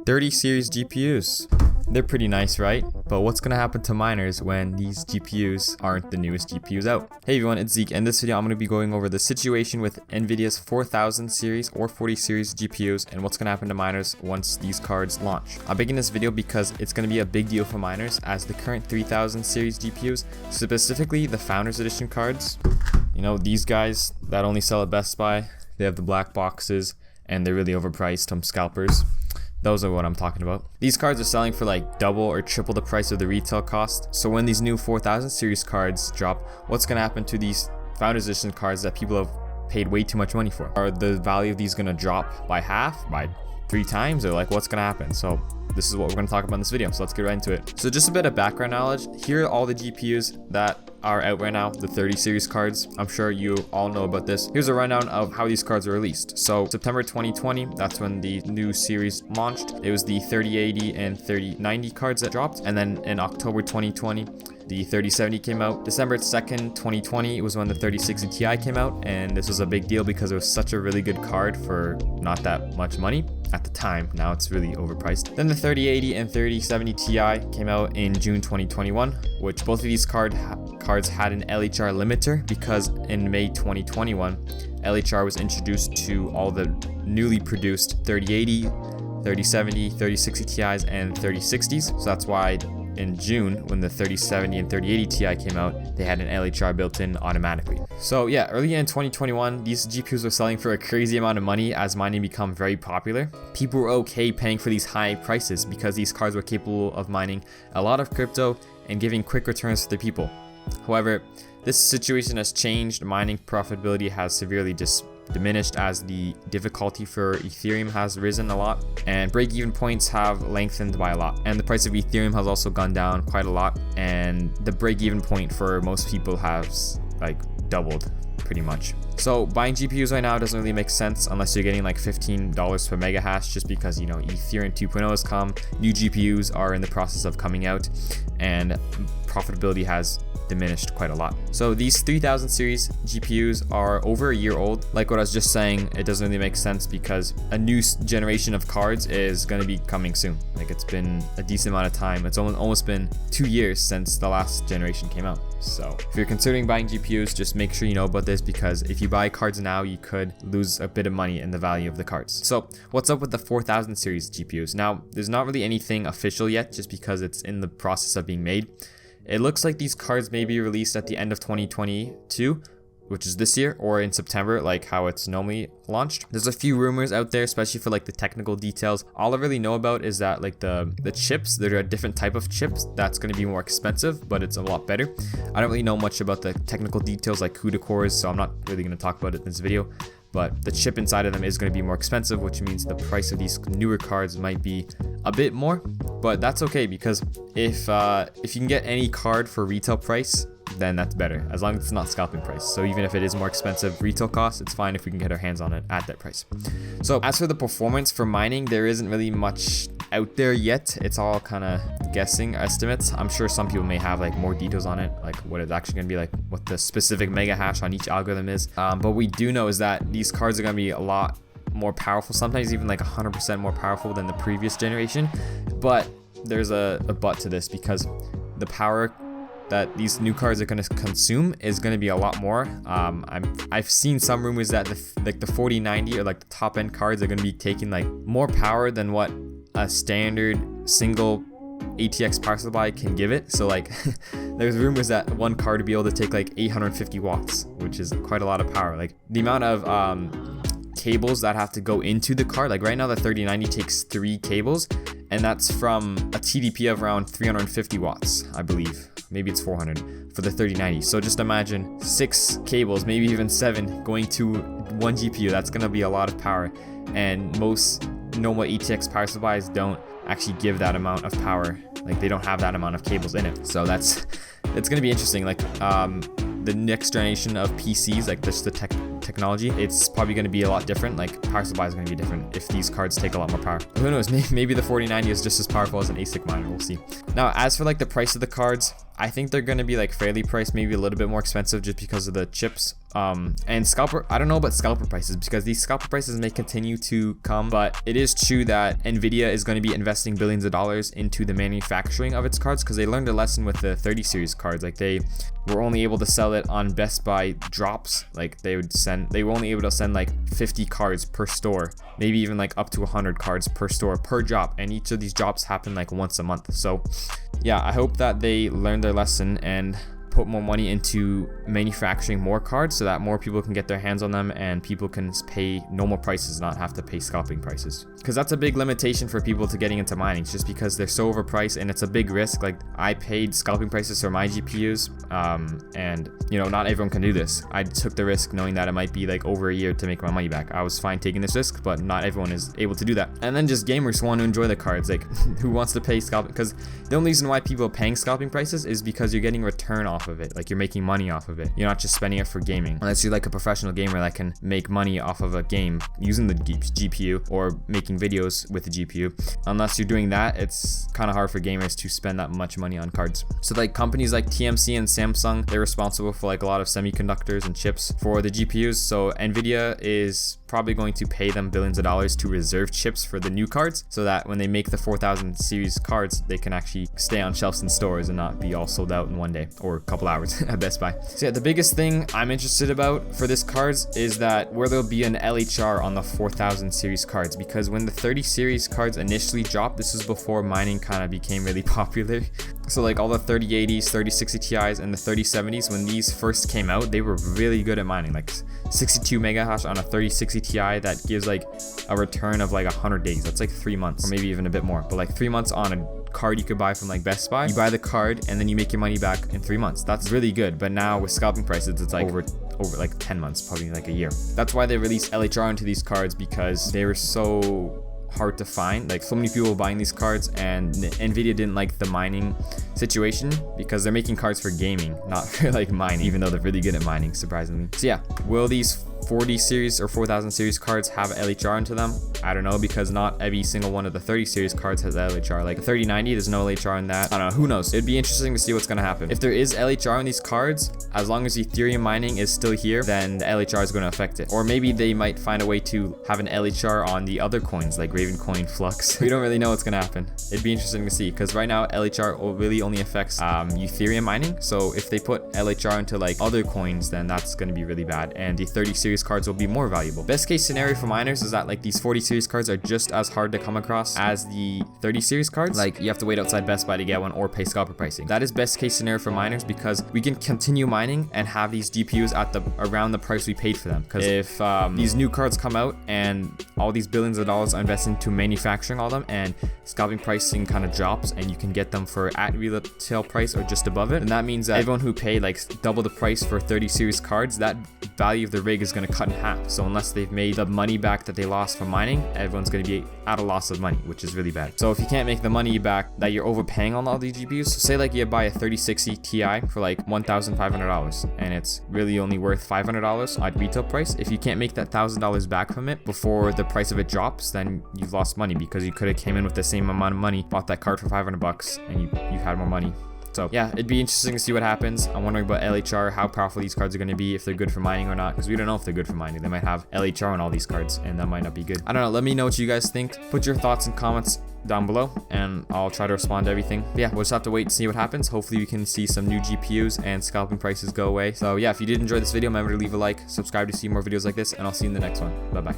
30 series GPUs. They're pretty nice, right? But what's gonna happen to miners when these GPUs aren't the newest GPUs out? Hey everyone, it's Zeke. In this video, I'm gonna be going over the situation with NVIDIA's 4000 series or 40 series GPUs and what's gonna happen to miners once these cards launch. I'm making this video because it's gonna be a big deal for miners, as the current 3000 series GPUs, specifically the Founders Edition cards, you know, these guys that only sell at Best Buy, they have the black boxes and they're really overpriced from scalpers. Those are what I'm talking about. These cards are selling for like double or triple the price of the retail cost. So when these new 4000 series cards drop, what's gonna happen to these Founders Edition cards that people have paid way too much money for? Are the value of these gonna drop by half, by 3 times, or like what's gonna happen? So this is what we're gonna talk about in this video, so let's get right into it. So just a bit of background knowledge. Here are all the GPUs that are out right now, the 30 series cards. I'm sure you all know about this. Here's a rundown of how these cards were released. So September 2020, that's when the new series launched. It was the 3080 and 3090 cards that dropped. And then in October 2020, the 3070 came out. December 2nd, 2020 was when the 3060 Ti came out, and this was a big deal because it was such a really good card for not that much money at the time. Now it's really overpriced. Then the 3080 and 3070 Ti came out in June 2021, which both of these cards had an LHR limiter because in May 2021, LHR was introduced to all the newly produced 3080, 3070, 3060 Ti's, and 3060s. So that's why in June, when the 3070 and 3080 Ti came out, they had an LHR built in automatically. So yeah, early in 2021, these GPUs were selling for a crazy amount of money as mining became very popular. People were okay paying for these high prices because these cards were capable of mining a lot of crypto and giving quick returns to the people. However, this situation has changed. Mining profitability has severely diminished as the difficulty for Ethereum has risen a lot, and break-even points have lengthened by a lot, and the price of Ethereum has also gone down quite a lot, and the break-even point for most people has like doubled pretty much. So buying GPUs right now doesn't really make sense unless you're getting like $15 per mega hash, just because, you know, Ethereum 2.0 has come, new GPUs are in the process of coming out, and profitability has diminished quite a lot. So these 3000 series GPUs are over a year old. Like what I was just saying, it doesn't really make sense because a new generation of cards is going to be coming soon. Like, it's been a decent amount of time. It's almost been 2 years since the last generation came out. So if you're considering buying GPUs, just make sure you know about this, because if you buy cards now, you could lose a bit of money in the value of the cards. So what's up with the 4000 series GPUs? Now, there's not really anything official yet, just because it's in the process of being made. It looks like these cards may be released at the end of 2022, which is this year, or in September, like how it's normally launched. There's a few rumors out there, especially for like the technical details. All I really know about is that like the chips, there are a different type of chips that's going to be more expensive, but it's a lot better. I don't really know much about the technical details like CUDA cores, so I'm not really going to talk about it in this video. But the chip inside of them is going to be more expensive, which means the price of these newer cards might be a bit more, but that's okay, because if you can get any card for retail price, then that's better, as long as it's not scalping price. So even if it is more expensive retail cost, it's fine if we can get our hands on it at that price. So as for the performance for mining, there isn't really much out there yet. It's all kind of guessing estimates. I'm sure some people may have like more details on it, like what it's actually going to be, like what the specific mega hash on each algorithm is. But what we do know is that these cards are going to be a lot more powerful, sometimes even like 100% more powerful than the previous generation. But there's a but to this, because the power that these new cards are going to consume is going to be a lot more. I've seen some rumors that the 4090 or like the top end cards are going to be taking like more power than what a standard single ATX power supply can give it. So like there's rumors that one card would be able to take like 850 watts, which is quite a lot of power. Like the amount of cables that have to go into the card, like right now the 3090 takes 3 cables, and that's from a TDP of around 350 watts, I believe. Maybe it's 400 for the 3090. So just imagine 6 cables, maybe even 7, going to one GPU. That's going to be a lot of power, and most normal ATX power supplies don't actually give that amount of power. Like, they don't have that amount of cables in it. So it's going to be interesting. Like the next generation of PCs, like just the technology, it's probably going to be a lot different. Like power supply is going to be different if these cards take a lot more power. Who knows? Maybe the 4090 is just as powerful as an ASIC miner. We'll see. Now, as for like the price of the cards, I think they're going to be like fairly priced, maybe a little bit more expensive just because of the chips. And scalper, I don't know about scalper prices because these scalper prices may continue to come, but it is true that Nvidia is going to be investing billions of dollars into the manufacturing of its cards because they learned a lesson with the 30 series cards. Like they were only able to sell it on Best Buy drops. Like they were only able to send like 50 cards per store, maybe even like up to 100 cards per store per drop, and each of these drops happen like once a month. So yeah, I hope that they learned their lesson and put more money into manufacturing more cards so that more people can get their hands on them and people can pay normal prices, not have to pay scalping prices. Because that's a big limitation for people to getting into mining, just because they're so overpriced and it's a big risk. Like I paid scalping prices for my GPUs, and you know, not everyone can do this. I took the risk knowing that it might be like over a year to make my money back. I was fine taking this risk, but not everyone is able to do that. And then just gamers want to enjoy the cards. Like who wants to pay scalping? Because the only reason why people are paying scalping prices is because you're getting return off of it. Like you're making money off of it. You're not just spending it for gaming. Unless you're like a professional gamer that can make money off of a game using the GPU or making videos with the GPU. Unless you're doing that, it's kind of hard for gamers to spend that much money on cards. So like companies like TMC and Samsung, they're responsible for like a lot of semiconductors and chips for the GPUs. So Nvidia is probably going to pay them billions of dollars to reserve chips for the new cards so that when they make the 4000 series cards, they can actually stay on shelves in stores and not be all sold out in one day or a couple hours at Best Buy. So yeah, the biggest thing I'm interested about for this cards is that where there'll be an LHR on the 4000 series cards, because when the 30 series cards initially dropped, this was before mining kind of became really popular. So like all the 3080s, 3060 Ti's, and the 3070s, when these first came out, they were really good at mining. Like 62 mega hash on a 3060 Ti, that gives like a return of like 100 days. That's like 3 months or maybe even a bit more, but like 3 months on a card you could buy from like Best Buy. You buy the card and then you make your money back in 3 months. That's really good. But now with scalping prices, it's like over like 10 months, probably like a year. That's why they released LHR into these cards, because they were so hard to find. Like so many people buying these cards, and Nvidia didn't like the mining situation because they're making cards for gaming, not for like mining, even though they're really good at mining, surprisingly. So yeah, will these 40 series or 4000 series cards have LHR into them? I don't know, because not every single one of the 30 series cards has LHR. Like the 3090, there's no LHR in that. I don't know, who knows? It'd be interesting to see what's gonna happen. If there is LHR on these cards, as long as Ethereum mining is still here, then the LHR is going to affect it. Or maybe they might find a way to have an LHR on the other coins like Ravencoin, Flux. We don't really know what's gonna happen. It'd be interesting to see, because right now LHR really only affects Ethereum mining. So if they put LHR into like other coins, then that's going to be really bad, and the 30 series cards will be more valuable. Best case scenario for miners is that like these 40 series cards are just as hard to come across as the 30 series cards. Like you have to wait outside Best Buy to get one or pay scalper pricing. That is best case scenario for miners, because we can continue mining and have these GPUs at around the price we paid for them. Because if these new cards come out and all these billions of dollars are invested into manufacturing all them, and scalping pricing kind of drops and you can get them for at retail price or just above it, then that means that everyone who paid like double the price for 30 series cards, that value of the rig is going to cut in half. So unless they've made the money back that they lost from mining, everyone's going to be at a loss of money, which is really bad. So if you can't make the money back that you're overpaying on all these GPUs, so say like you buy a 3060 Ti for like $1,500 and it's really only worth $500 at retail price. If you can't make that $1,000 back from it before the price of it drops, then you've lost money, because you could have came in with the same amount of money, bought that card for $500, and you had more money. So yeah, it'd be interesting to see what happens. I'm wondering about LHR, how powerful these cards are going to be, if they're good for mining or not, because we don't know if they're good for mining. They might have LHR on all these cards, and that might not be good. I don't know. Let me know what you guys think. Put your thoughts and comments down below, and I'll try to respond to everything. But yeah, we'll just have to wait and see what happens. Hopefully we can see some new GPUs and scalping prices go away. So yeah, if you did enjoy this video, remember to leave a like, subscribe to see more videos like this, and I'll see you in the next one. Bye bye.